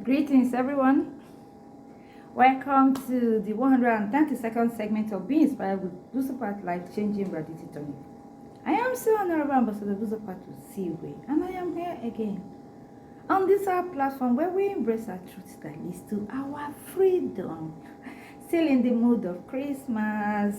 Greetings, everyone. Welcome to the 132nd segment of Being Inspired with Buzopat Life-Changing Radiant Tonic. I am still Honorable Ambassador Buzopat to Seaway, and I am here again on this our platform where we embrace our truth that leads to our freedom. Still in the mood of Christmas,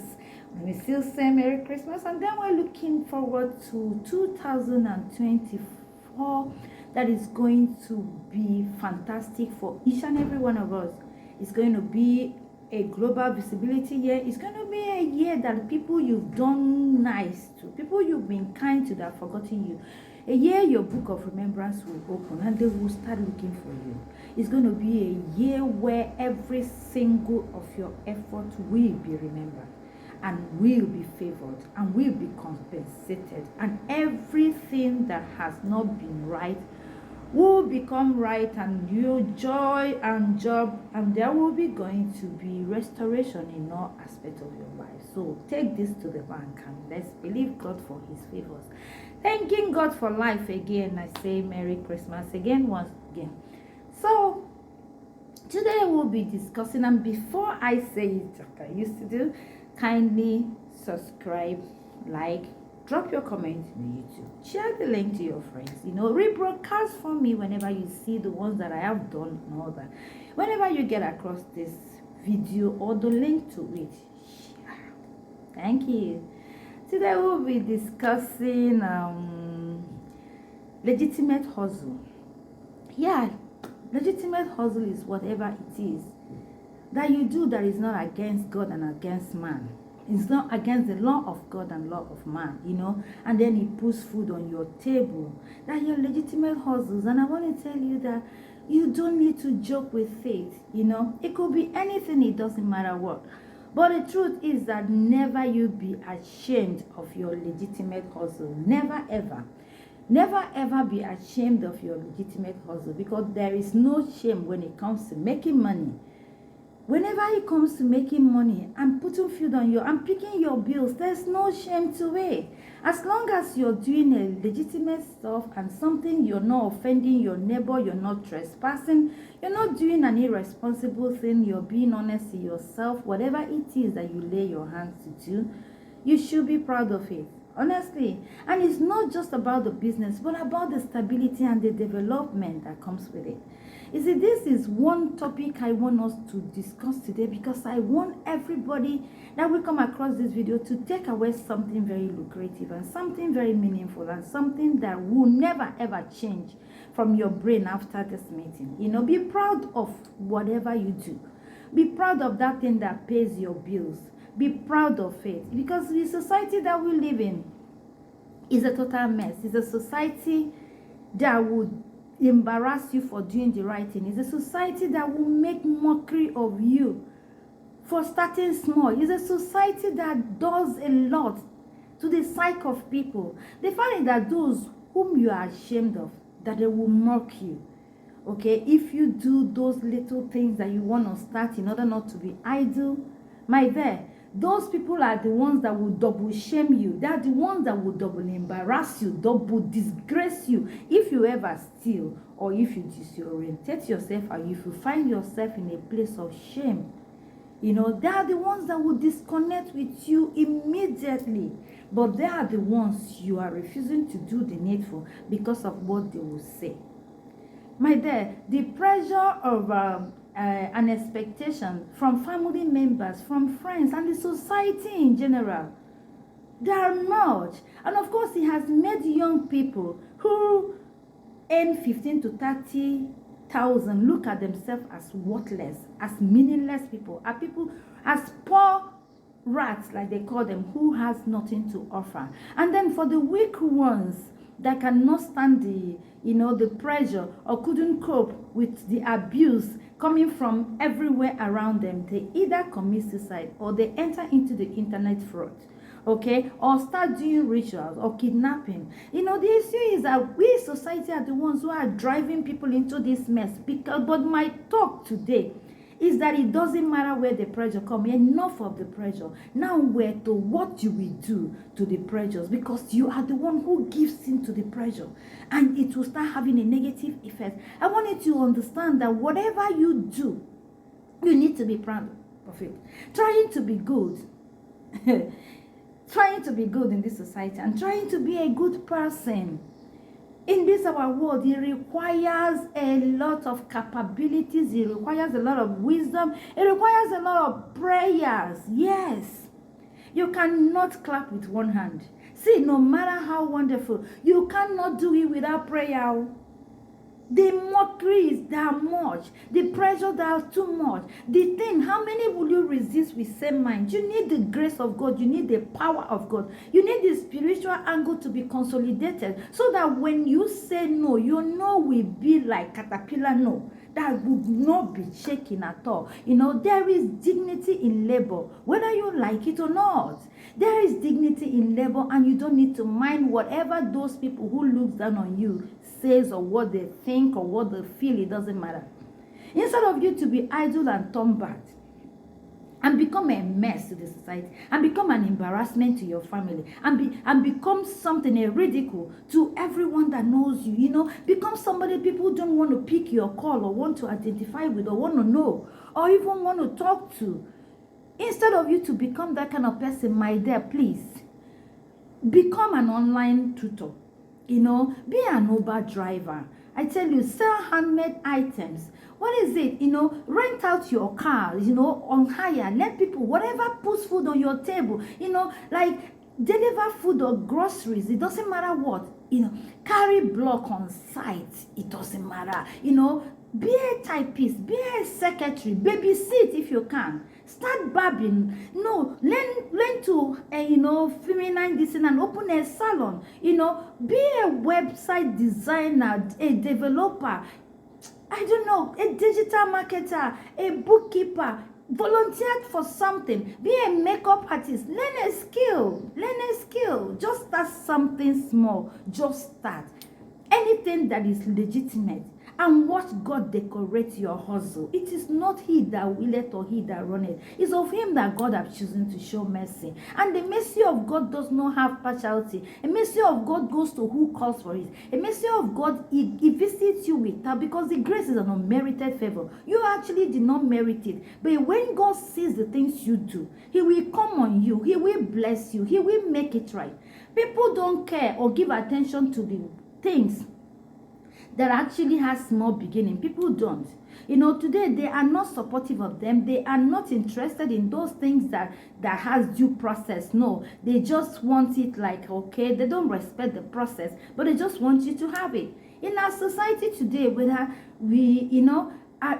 we still say Merry Christmas, and then we're looking forward to 2024. That is going to be fantastic for each and every one of us. It's going to be a global visibility year. It's going to be a year that people you've done nice to, people you've been kind to that have forgotten you. A year your book of remembrance will open and they will start looking for you. It's going to be a year where every single of your effort will be remembered and will be favored and will be compensated, and everything that has not been right will become right, and your joy and job, and there will be going to be restoration in all aspects of your life. So take this to the bank and let's believe God for his favors. Thanking God for life again. I say Merry Christmas again, once again. So today we'll be discussing, and before I say it like I used to do, kindly subscribe, like, drop your comment on YouTube, share the link to your friends, rebroadcast for me whenever you see the ones that I have done and all that. Whenever you get across this video or the link to it, share. Thank you. Today we'll be discussing legitimate hustle. Yeah, legitimate hustle is whatever it is that you do that is not against God and against man. It's not against the law of God and law of man, and then he puts food on your table. That your legitimate hustles. And I want to tell you that you don't need to joke with faith. It could be anything, it doesn't matter what. But the truth is that never you be ashamed of your legitimate hustle. Never ever. Never ever be ashamed of your legitimate hustle, because there is no shame when it comes to making money. Whenever it comes to making money and putting food on you and picking your bills, there's no shame to it. As long as you're doing a legitimate stuff and something, you're not offending your neighbor, you're not trespassing, you're not doing an irresponsible thing, you're being honest to yourself, whatever it is that you lay your hands to do, you should be proud of it. Honestly. And it's not just about the business, but about the stability and the development that comes with it. You see, this is one topic I want us to discuss today, because I want everybody that will come across this video to take away something very lucrative and something very meaningful and something that will never ever change from your brain after this meeting. Be proud of whatever you do. Be proud of that thing that pays your bills. Be proud of it, because the society that we live in is a total mess. It's a society that would embarrass you for doing the right thing. It's a society that will make mockery of you for starting small. It's a society that does a lot to the psyche of people. They find that those whom you are ashamed of, that they will mock you. Okay, if you do those little things that you want to start in order not to be idle, my dear, those people are the ones that will double shame you. They are the ones that will double embarrass you, double disgrace you. If you ever steal, or if you disorientate yourself, or if you find yourself in a place of shame, they are the ones that will disconnect with you immediately. But they are the ones you are refusing to do the needful because of what they will say. My dear, the pressure of an expectation from family members, from friends, and the society in general, they are much. And of course, it has made young people who earn 15 to 30,000 look at themselves as worthless, as meaningless people, as poor rats, like they call them, who has nothing to offer. And then for the weak ones that cannot stand the pressure, or couldn't cope with the abuse coming from everywhere around them, they either commit suicide or they enter into the internet fraud, okay, or start doing rituals or kidnapping. The issue is that we, society, are the ones who are driving people into this mess. But my talk today is that it doesn't matter where the pressure comes. Enough of the pressure. Now we're to what you will do to the pressures, because you are the one who gives into the pressure, and it will start having a negative effect. I want you to understand that whatever you do, you need to be proud of it. Trying to be good. Trying to be good in this society and trying to be a good person in this our world, it requires a lot of capabilities, it requires a lot of wisdom, it requires a lot of prayers. Yes, you cannot clap with one hand. See, no matter how wonderful, you cannot do it without prayer. The mockery is that much. The pressure that is too much. The thing, how many will you resist with same mind? You need the grace of God. You need the power of God. You need the spiritual angle to be consolidated, so that when you say no, your no will be like caterpillar no. That would not be shaking at all. You know, there is dignity in labor, whether you like it or not. There is dignity in labor, and you don't need to mind whatever those people who look down on you says, or what they think, or what they feel. It doesn't matter. Instead of you to be idle and turn back and become a mess to the society, and become an embarrassment to your family, and become something, a ridicule to everyone that knows you, you know, become somebody people don't want to pick your call, or want to identify with, or want to know, or even want to talk to. Instead of you to become that kind of person, my dear, please become an online tutor. You know, be an Uber driver. I tell you, sell handmade items. What is it? You know, rent out your car, you know, on hire. Let people, whatever puts food on your table, you know, like deliver food or groceries. It doesn't matter what. You know, carry block on site. It doesn't matter. You know, be a typist, be a secretary, babysit if you can. Start barbing. No, learn to, you know, feminine design, and open a salon. You know, be a website designer, a developer, I don't know, a digital marketer, a bookkeeper. Volunteer for something. Be a makeup artist. Learn a skill. Just start something small. Just start. Anything that is legitimate, and watch God decorate your hustle. It is not he that willeth or he that runneth. It's of him that God has chosen to show mercy. And the mercy of God does not have partiality. A mercy of God goes to who calls for it. A mercy of God, he visits you with that, because the grace is an unmerited favor. You actually did not merit it. But when God sees the things you do, he will come on you. He will bless you. He will make it right. People don't care or give attention to the things that actually has small beginning. People don't. You know, today they are not supportive of them. They are not interested in those things that has due process. No, they just want it like, okay, they don't respect the process, but they just want you to have it. In our society today, whether we, you know,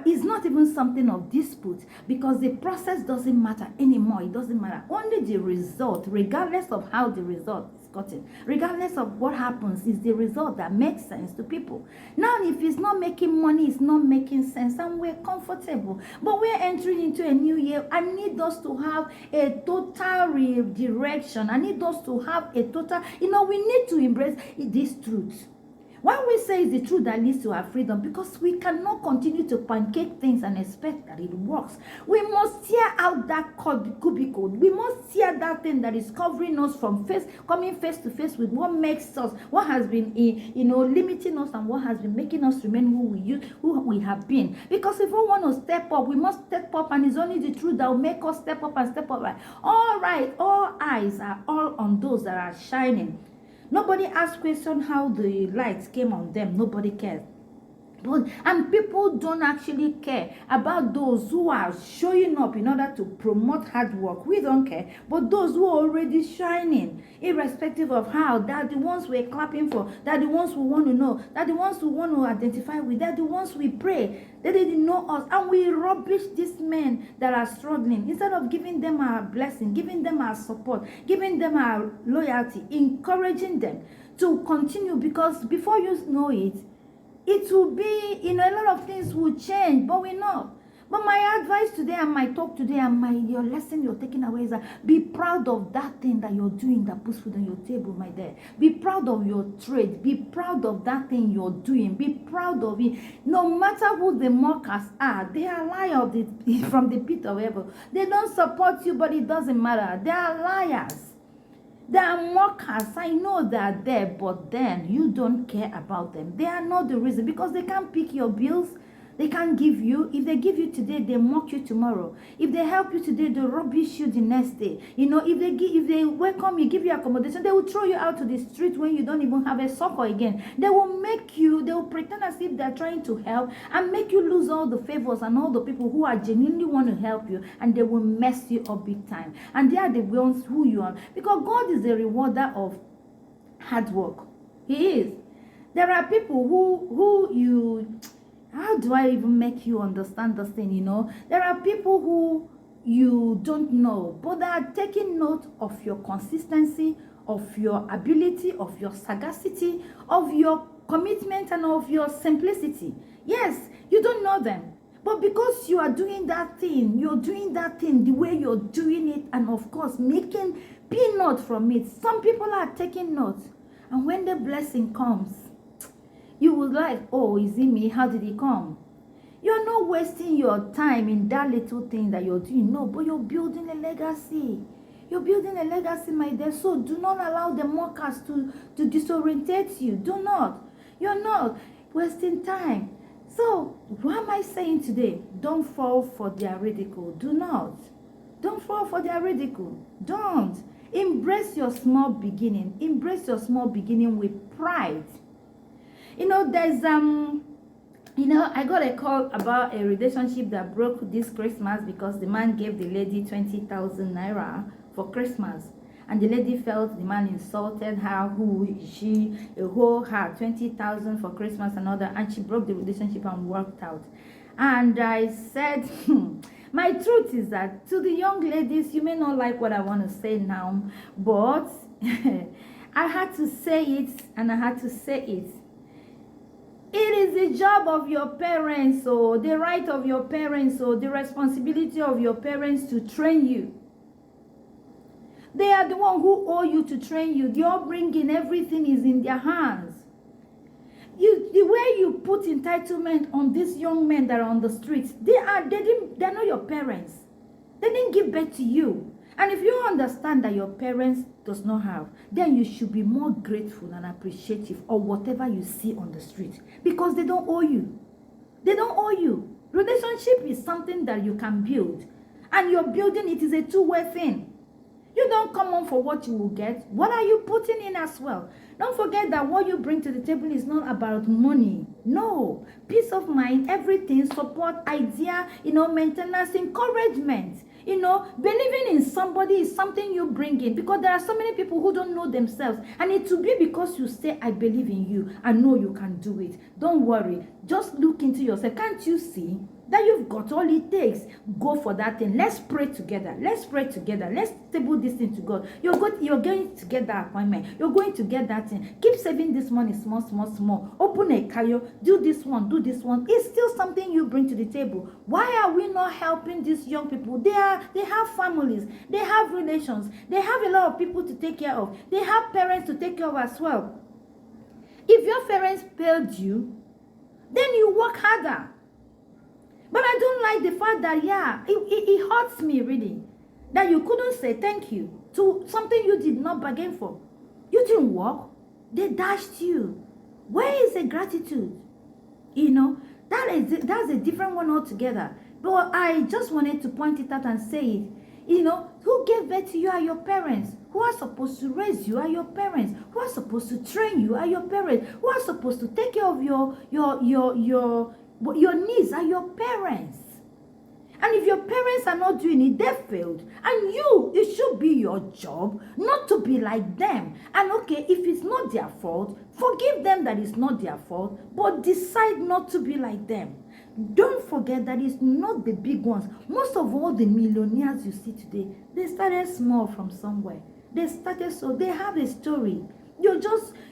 it's not even something of dispute, because the process doesn't matter anymore. It doesn't matter. Only the result, regardless of how the result is gotten, regardless of what happens, is the result that makes sense to people. Now, if it's not making money, it's not making sense, and we're comfortable. But we're entering into a new year. I need us to have a total redirection. I need us to have a total, you know, we need to embrace this truth. When we say it's the truth that leads to our freedom, because we cannot continue to pancake things and expect that it works. We must tear out that cubicle. We must tear that thing that is covering us from coming face to face with what makes us, what has been, you know, limiting us, and what has been making us remain who we have been. Because if we want to step up, we must step up, and it's only the truth that will make us step up and step up. Right, all eyes are all on those that are shining. Nobody asked question how the lights came on them. Nobody cares. And people don't actually care about those who are showing up in order to promote hard work. We don't care. But those who are already shining, irrespective of how, they're the ones we're clapping for. They're the ones we want to know. They're the ones we want to identify with. They're the ones we pray. They didn't know us. And we rubbish these men that are struggling. Instead of giving them our blessing, giving them our support, giving them our loyalty, encouraging them to continue. Because before you know it, it will be, you know, a lot of things will change, but we know. But my advice today and my talk today and your lesson you're taking away is that be proud of that thing that you're doing that puts food on your table, my dear. Be proud of your trade. Be proud of that thing you're doing. Be proud of it. No matter who the mockers are, they are liars from the pit of hell. They don't support you, but it doesn't matter. They are liars. They are mockers. I know they are there, but then you don't care about them. They are not the reason, because they can't pick your bills. They can't give you. If they give you today, they mock you tomorrow. If they help you today, they rubbish you the next day. You know, if they welcome you, give you accommodation, they will throw you out to the street when you don't even have a sucker again. They will pretend as if they're trying to help and make you lose all the favors and all the people who are genuinely want to help you, and they will mess you up big time. And they are the ones who you are. Because God is the rewarder of hard work. He is. There are people who you... How do I even make you understand this thing, you know? There are people who you don't know, but they are taking note of your consistency, of your ability, of your sagacity, of your commitment, and of your simplicity. Yes, you don't know them. But because you are doing that thing, you're doing that thing the way you're doing it, and of course, making peanut from it. Some people are taking note. And when the blessing comes, you will like, oh, is it me? How did it come? You're not wasting your time in that little thing that you're doing. No, but you're building a legacy. You're building a legacy, my dear. So do not allow the mockers to disorientate you. Do not. You're not wasting time. So what am I saying today? Don't fall for their ridicule. Do not. Don't fall for their ridicule. Don't. Embrace your small beginning. Embrace your small beginning with pride. You know, there's, I got a call about a relationship that broke this Christmas because the man gave the lady 20,000 naira for Christmas. And the lady felt the man insulted her, who she owe her 20,000 for Christmas and all that. And she broke the relationship and walked out. And I said, my truth is that to the young ladies, you may not like what I want to say now, but I had to say it, and I had to say it. It is the job of your parents, or the right of your parents, or the responsibility of your parents to train you. They are the one who owe you to train you. The upbringing, everything is in their hands. The way you put entitlement on these young men that are on the streets, they're not your parents. They didn't give birth to you. And if you understand that your parents does not have, then you should be more grateful and appreciative of whatever you see on the street, because they don't owe you. They don't owe you. Relationship is something that you can build, and you're building it is a two-way thing. You don't come on for what you will get. What are you putting in as well? Don't forget that what you bring to the table is not about money. No. Peace of mind, everything, support, idea, maintenance, encouragement. Believing in somebody is something you bring in, because there are so many people who don't know themselves, and it will be because you say, I believe in you, I know you can do it. Don't worry. Just look into yourself. Can't you see that you've got all it takes? Go for that thing. Let's pray together. Let's pray together. Let's table this thing to God. You're going to get that appointment. You're going to get that thing. Keep saving this money small. Open a career. Do this one. It's still something you bring to the table. Why are we not helping these young people? They have families. They have relations. They have a lot of people to take care of. They have parents to take care of as well. If your parents failed you, then you work harder. But I don't like the fact that, it hurts me really, that you couldn't say thank you to something you did not bargain for. You didn't work. They dashed you. Where is the gratitude? That's a different one altogether. But I just wanted to point it out and say it. Who gave birth to you are your parents. Who are supposed to raise you are your parents. Who are supposed to train you are your parents. Who are supposed to take care of your needs are your parents. And if your parents are not doing it, they failed. And it should be your job not to be like them. And okay, if it's not their fault, forgive them that it's not their fault, but decide not to be like them. Don't forget that it's not the big ones. Most of all the millionaires you see today, they started small from somewhere. They have a story.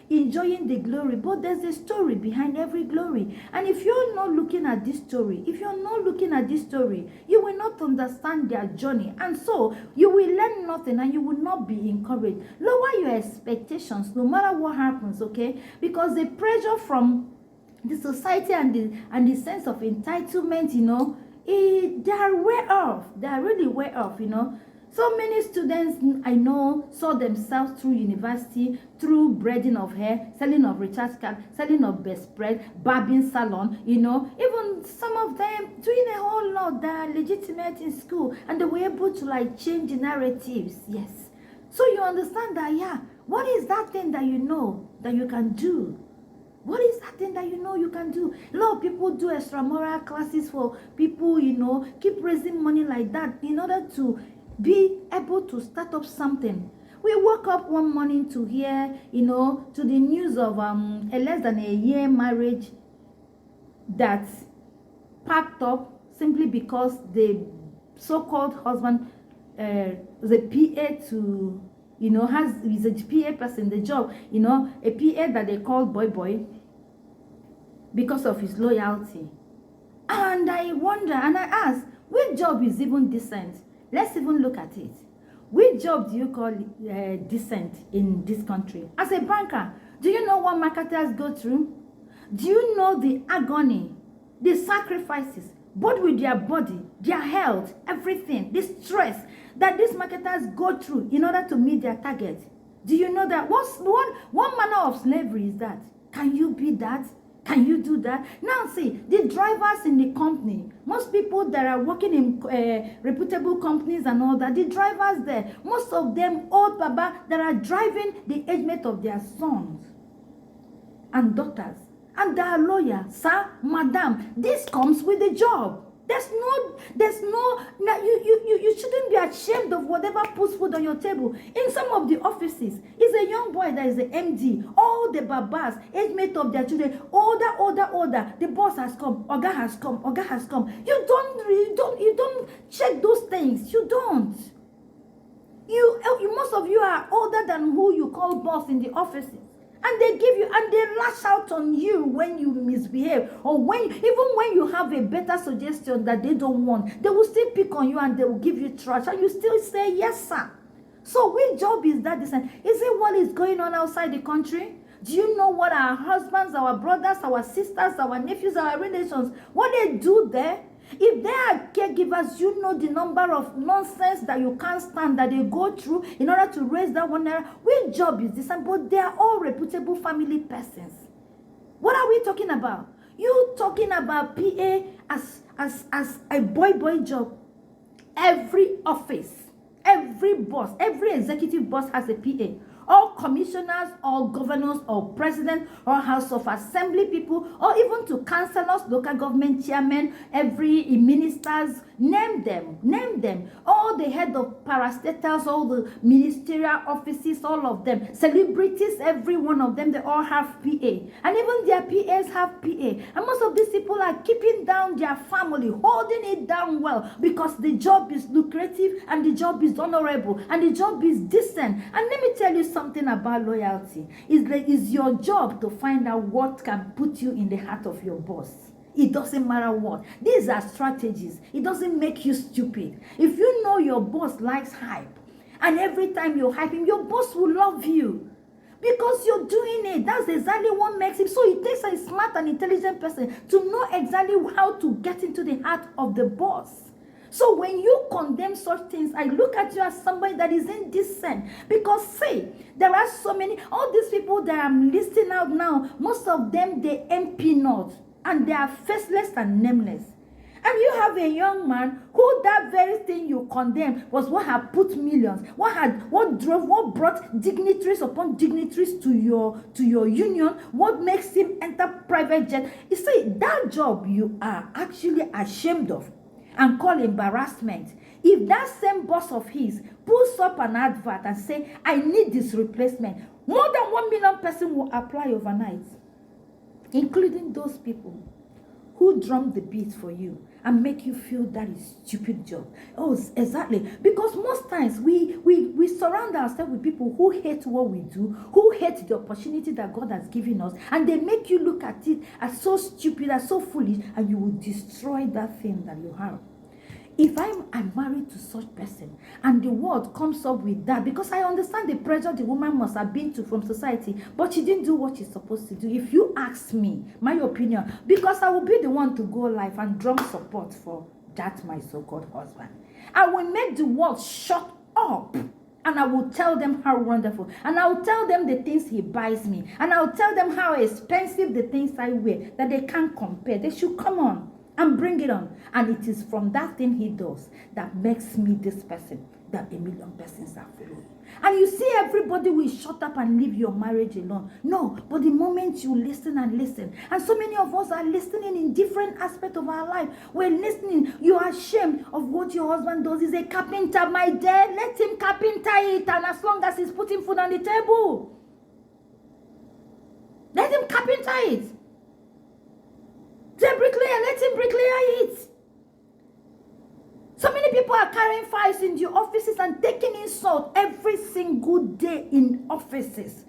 enjoying the glory, but there's a story behind every glory. And if you're not looking at this story, you will not understand their journey. And so you will learn nothing and you will not be encouraged. Lower your expectations no matter what happens, okay? Because the pressure from the society and the sense of entitlement, they are way off. They are really way off, So many students I know saw themselves through university, through braiding of hair, selling of recharge card, selling of best spread, barbing salon, Even some of them doing a whole lot that are legitimate in school, and they were able to change the narratives. Yes. So you understand that, yeah, what is that thing that you know that you can do? What is that thing that you can do? A lot of people do extramural classes for people, keep raising money like that in order to be able to start up something. We woke up one morning to hear, to the news of a less than a year marriage that packed up simply because the so-called husband, the PA to, is a PA person, the job, a PA that they call boy, because of his loyalty. And I wonder, and I ask, which job is even decent? Let's even look at it. Which job do you call decent in this country? As a banker, do you know what marketers go through? Do you know the agony, the sacrifices, both with their body, their health, everything, the stress that these marketers go through in order to meet their target? Do you know that? What manner of slavery is that? Can you be that? Can you do that? Now see, the drivers in the company, most people that are working in reputable companies and all that, the drivers there, most of them old baba that are driving the age mate of their sons and daughters. And they are lawyers, sir, madam. This comes with the job. You shouldn't be ashamed of whatever puts food on your table. In some of the offices, it's a young boy that is the MD. All the babas, age mate of their children, order. The boss has come, Oga has come. You don't check those things. You don't. Most of you are older than who you call boss in the offices. And they give you, and they lash out on you when you misbehave, or even when you have a better suggestion that they don't want, they will still pick on you and they will give you trash, and you still say yes, sir. So which job is that? Is it what is going on outside the country? Do you know what our husbands, our brothers, our sisters, our nephews, our relations, what they do there? If they are caregivers, you know the number of nonsense that you can't stand that they go through in order to raise that one naira. Which job is this? But they are all reputable family persons. What are we talking about? You talking about PA as a boy job. Every office, every boss, every executive boss has a PA. All commissioners, all governors, or presidents, or House of Assembly people, or even to councillors, local government chairmen, every ministers, name them. All the head of parastatals, all the ministerial offices, all of them, celebrities, every one of them, they all have PA. And even their PAs have PA. And most of these people are keeping down their family, holding it down well, because the job is lucrative, and the job is honorable, and the job is decent. And let me tell you something about loyalty. It's your job to find out what can put you in the heart of your boss. It doesn't matter what. These are strategies. It doesn't make you stupid. If you know your boss likes hype, and every time you hype him, your boss will love you. Because you're doing it. That's exactly what makes him. So it takes a smart and intelligent person to know exactly how to get into the heart of the boss. So when you condemn such things, I look at you as somebody that is indecent. Because see, there are so many, all these people that I'm listing out now, most of them, they ain't peanuts. And they are faceless and nameless. And you have a young man who that very thing you condemn was what had put millions, what brought dignitaries upon dignitaries to your union, what makes him enter private jet. You see, that job you are actually ashamed of and call embarrassment. If that same boss of his pulls up an advert and say, I need this replacement, more than 1 million person will apply overnight, including those people who drum the beat for you and make you feel that is stupid job. Oh, exactly. Because most times we surround ourselves with people who hate what we do, who hate the opportunity that God has given us, and they make you look at it as so stupid, as so foolish, and you will destroy that thing that you have. If I'm married to such person and the world comes up with that, because I understand the pressure the woman must have been to from society, but she didn't do what she's supposed to do. If you ask me, my opinion, because I will be the one to go live and drum support for that my so-called husband. I will make the world shut up. And I will tell them how wonderful. And I will tell them the things he buys me. And I will tell them how expensive the things I wear, that they can't compare. They should come on and bring it on. And it is from that thing he does that makes me this person that a million persons are following. And you see, everybody will shut up and leave your marriage alone. No, but the moment you listen and listen, and so many of us are listening in different aspects of our life. We're listening. You are ashamed of what your husband does. He's a carpenter, my dear. Let him carpenter it, and as long as he's putting food on the table, let him carpenter it. The bricklayer, let him bricklayer it. So many people are carrying files in the offices and taking insult every single day in offices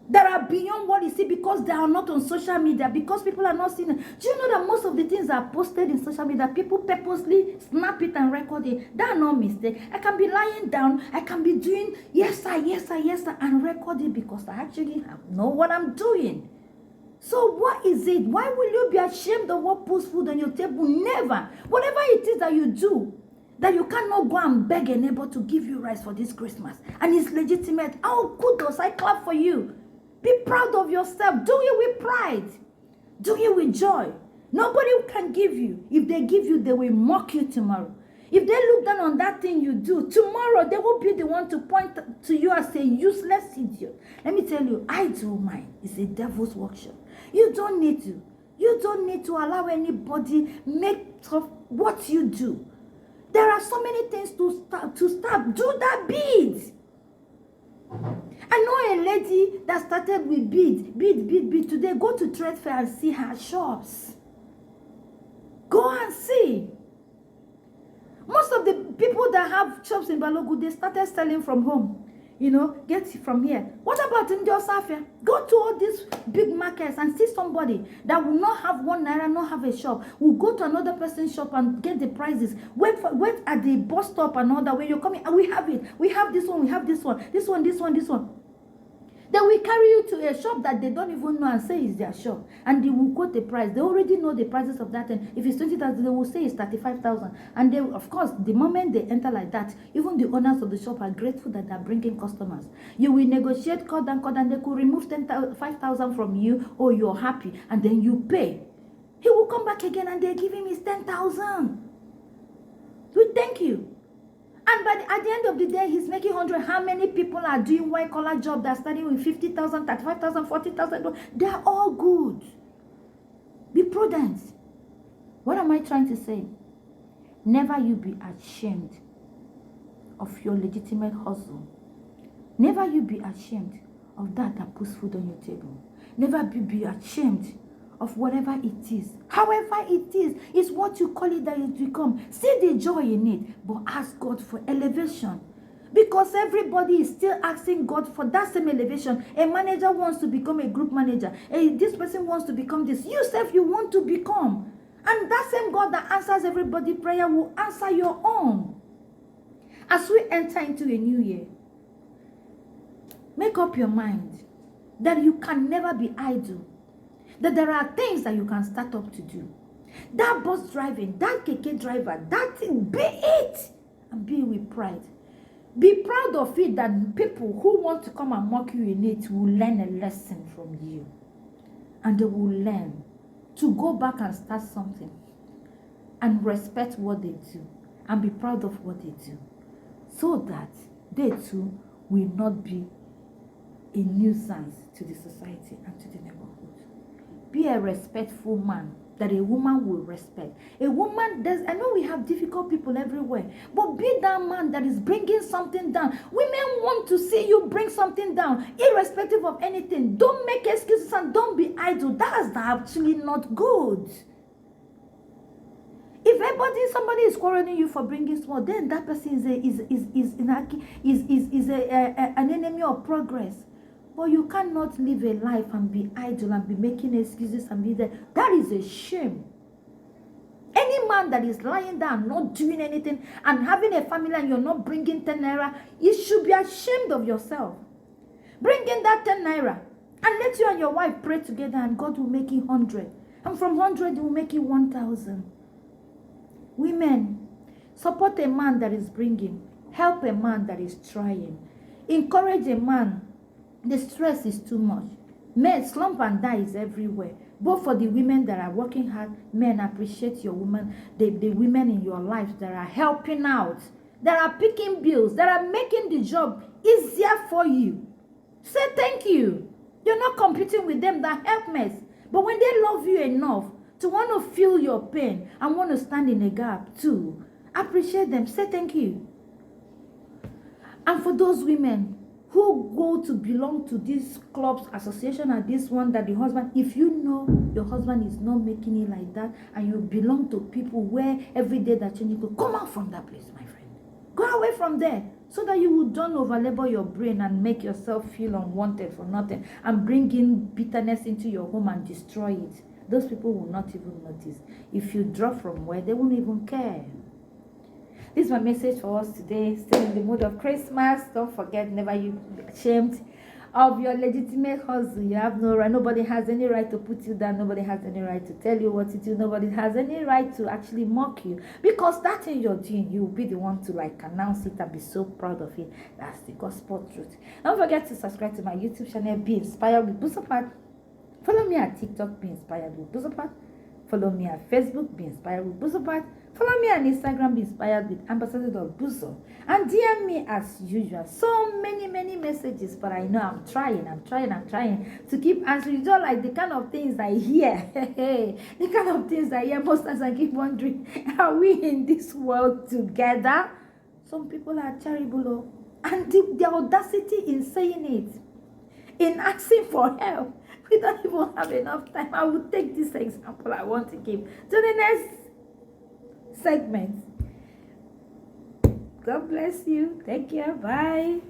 that are beyond what you see, because they are not on social media, because people are not seeing it. Do you know that most of the things that are posted in social media, people purposely snap it and record it? That are no mistake. I can be lying down, I can be doing yes sir, yes sir, yes sir, and record it because I actually know what I'm doing. So what is it? Why will you be ashamed of what puts food on your table? Never. Whatever it is that you do, that you cannot go and beg a neighbor to give you rice for this Christmas, and it's legitimate. Oh, kudos, I clap for you. Be proud of yourself. Do it with pride. Do it with joy. Nobody can give you. If they give you, they will mock you tomorrow. If they look down on that thing you do, tomorrow they will be the one to point to you as a useless idiot. Let me tell you, I do mine. It's a devil's workshop. You don't need to. You don't need to allow anybody make of what you do. There are so many things to start. Do that bead. I know a lady that started with bead. Today, go to trade fair and see her shops. Go and see. Most of the people that have shops in Balogu, they started selling from home. You know, get it from here. What about in Josafia? Go to all these big markets and see somebody that will not have 1 naira, not have a shop. Will go to another person's shop and get the prices. Wait at the bus stop and all that. When you're coming, and we have it. We have this one. We have this one. This one. This one. This one. Then we carry you to a shop that they don't even know and say it's their shop. And they will quote the price. They already know the prices of that. And if it's 20,000, they will say it's 35,000. And they, of course, the moment they enter like that, even the owners of the shop are grateful that they're bringing customers. You will negotiate cut, and they could remove 5,000 from you, or you're happy, and then you pay. He will come back again and they give him his 10,000. We thank you. And at the end of the day, he's making 100. How many people are doing white-collar job that are starting with 50,000, 35,000, 40,000? They are all good. Be prudent. What am I trying to say? Never you be ashamed of your legitimate hustle. Never you be ashamed of that puts food on your table. Never be ashamed of whatever it is. However it is what you call it that it become. See the joy in it, but ask God for elevation. Because everybody is still asking God for that same elevation. A manager wants to become a group manager. This person wants to become this. You self, you want to become. And that same God that answers everybody's prayer will answer your own. As we enter into a new year, make up your mind that you can never be idle. That there are things that you can start up to do. That bus driving, that keke driver, that thing, be it. And be with pride. Be proud of it that people who want to come and mock you in it will learn a lesson from you. And they will learn to go back and start something. And respect what they do. And be proud of what they do. So that they too will not be a nuisance to the society and to the neighborhood. Be a respectful man that a woman will respect. A woman, I know we have difficult people everywhere, but be that man that is bringing something down. Women want to see you bring something down, irrespective of anything. Don't make excuses and don't be idle. That's actually not good. somebody is quarreling you for bringing small, then that person is an enemy of progress. But you cannot live a life and be idle and be making excuses and be there. That is a shame. Any man that is lying down, not doing anything, and having a family and you're not bringing 10 naira, you should be ashamed of yourself. Bring in that 10 naira and let you and your wife pray together, and God will make it 100. And from 100, He will make it 1,000. Women, support a man that is bringing. Help a man that is trying. Encourage a man. The stress is too much. Men, slump and die is everywhere. Both for the women that are working hard, men, appreciate your woman, the women in your life that are helping out, that are picking bills, that are making the job easier for you. Say thank you. You're not competing with them, that helpmates. But when they love you enough to want to feel your pain and want to stand in a gap too, appreciate them. Say thank you. And for those women who go to belong to these clubs, association, and this one that the husband, if you know your husband is not making it like that, and you belong to people where every day that changing, go, come out from that place, my friend. Go away from there, so that you will don't overlabor your brain and make yourself feel unwanted for nothing, and bring in bitterness into your home and destroy it. Those people will not even notice. If you drop from where, they won't even care. This is my message for us today. Still in the mood of Christmas. Don't forget, never you be ashamed of your legitimate hustle. You have no right. Nobody has any right to put you down. Nobody has any right to tell you what to do. Nobody has any right to actually mock you. Because that thing you're doing, you will be the one to like announce it and be so proud of it. That's the gospel truth. Don't forget to subscribe to my YouTube channel, Be Inspired with Buzopat. Follow me at TikTok, Be Inspired with Buzopat. Follow me at Facebook, Be Inspired with Buzopat. Follow me on Instagram, Be Inspired with Ambassador of Buzo. And DM me as usual. So many messages, but I know I'm trying to keep answering. It's not like the kind of things I hear. The kind of things I hear most times I keep wondering, are we in this world together? Some people are terrible. And the audacity in saying it, in asking for help. We don't even have enough time. I will take this example I want to give to the next segment. God bless you. Take care. Bye.